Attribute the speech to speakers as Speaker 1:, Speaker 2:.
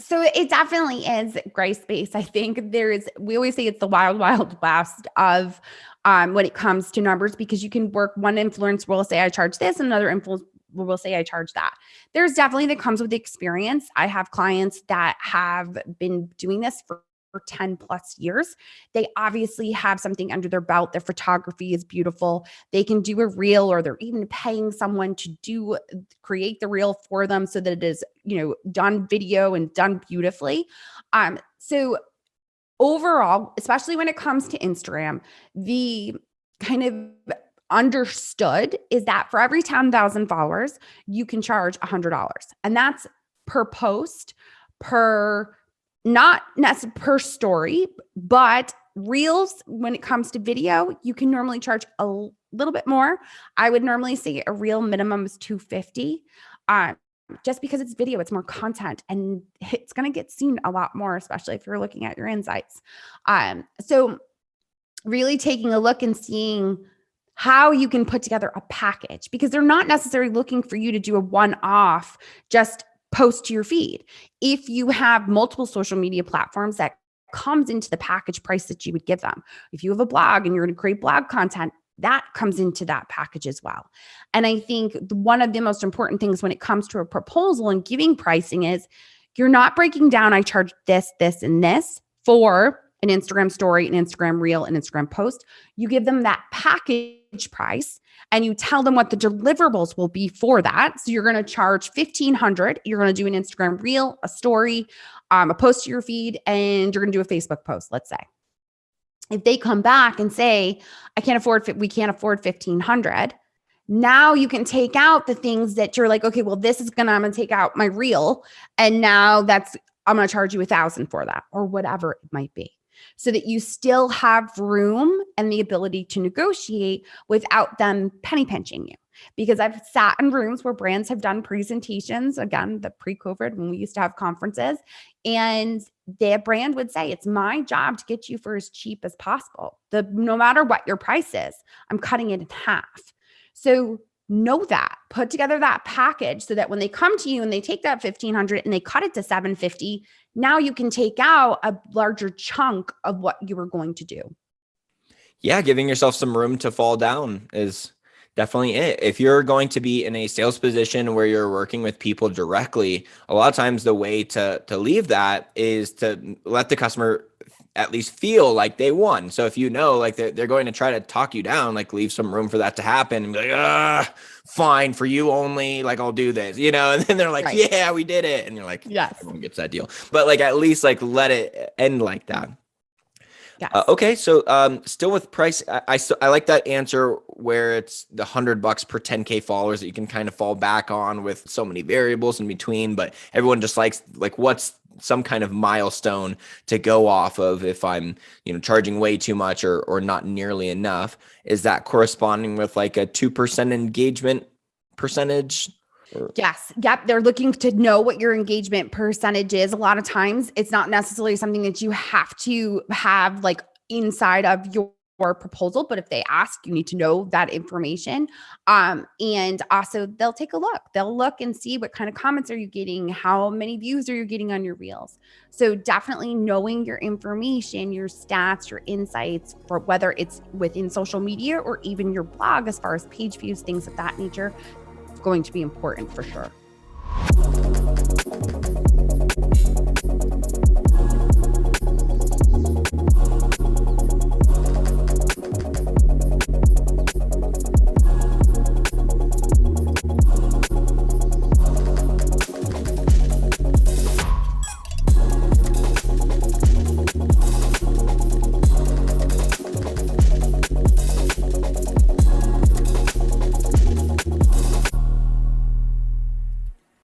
Speaker 1: So it definitely is gray space. I think we always say it's the wild, wild west of when it comes to numbers, because you can work, one influencer will say I charge this, and another influencer will say I charge that. There's definitely that comes with experience. I have clients that have been doing this for 10 plus years. They obviously have something under their belt. Their photography is beautiful. They can do a reel, or they're even paying someone to create the reel for them so that it is, done video and done beautifully. So overall, especially when it comes to Instagram, the kind of understood is that for every 10,000 followers, you can charge $100. And that's per post, per not necessarily per story, but reels, when it comes to video, you can normally charge a little bit more. I would normally say a reel minimum is $250. Just because it's video, it's more content, and it's going to get seen a lot more, especially if you're looking at your insights. So really taking a look and seeing how you can put together a package, because they're not necessarily looking for you to do a one-off, just post to your feed. If you have multiple social media platforms, that comes into the package price that you would give them. If you have a blog and you're going to create blog content, that comes into that package as well. And I think one of the most important things when it comes to a proposal and giving pricing is you're not breaking down, I charge this, this, and this for an Instagram story, an Instagram reel, an Instagram post. You give them that package price and you tell them what the deliverables will be for that. So you're going to charge $1,500. You're going to do an Instagram reel, a story, a post to your feed, and you're going to do a Facebook post, let's say. If they come back and say, we can't afford $1,500, now you can take out the things that you're like, okay, well, I'm going to take out my reel. And now I'm going to charge you $1,000 for that, or whatever it might be, so that you still have room and the ability to negotiate without them penny pinching you. Because I've sat in rooms where brands have done presentations, again, the pre-COVID, when we used to have conferences, and their brand would say, it's my job to get you for as cheap as possible. No matter what your price is, I'm cutting it in half. So know that, put together that package so that when they come to you and they take that $1,500 and they cut it to $750, now you can take out a larger chunk of what you were going to do.
Speaker 2: Yeah, giving yourself some room to fall down is definitely it. If you're going to be in a sales position where you're working with people directly, a lot of times the way to leave that is to let the customer at least feel like they won. So if like they're going to try to talk you down, like leave some room for that to happen and be like, fine, for you only, like I'll do this, and then they're like, right. Yeah, we did it. And you're like, yes, everyone gets that deal. But like, at least like let it end like that. Yes. Okay. So still with price, I like that answer where it's the $100 per 10K followers that you can kind of fall back on with so many variables in between, but everyone just likes like what's some kind of milestone to go off of if I'm, charging way too much or not nearly enough. Is that corresponding with like a 2% engagement percentage?
Speaker 1: Yes. Yep. They're looking to know what your engagement percentage is. A lot of times it's not necessarily something that you have to have like inside of your proposal, but if they ask, you need to know that information. And also they'll take a look. They'll look and see what kind of comments are you getting? How many views are you getting on your reels? So definitely knowing your information, your stats, your insights, for whether it's within social media or even your blog, as far as page views, things of that nature, going to be important for sure.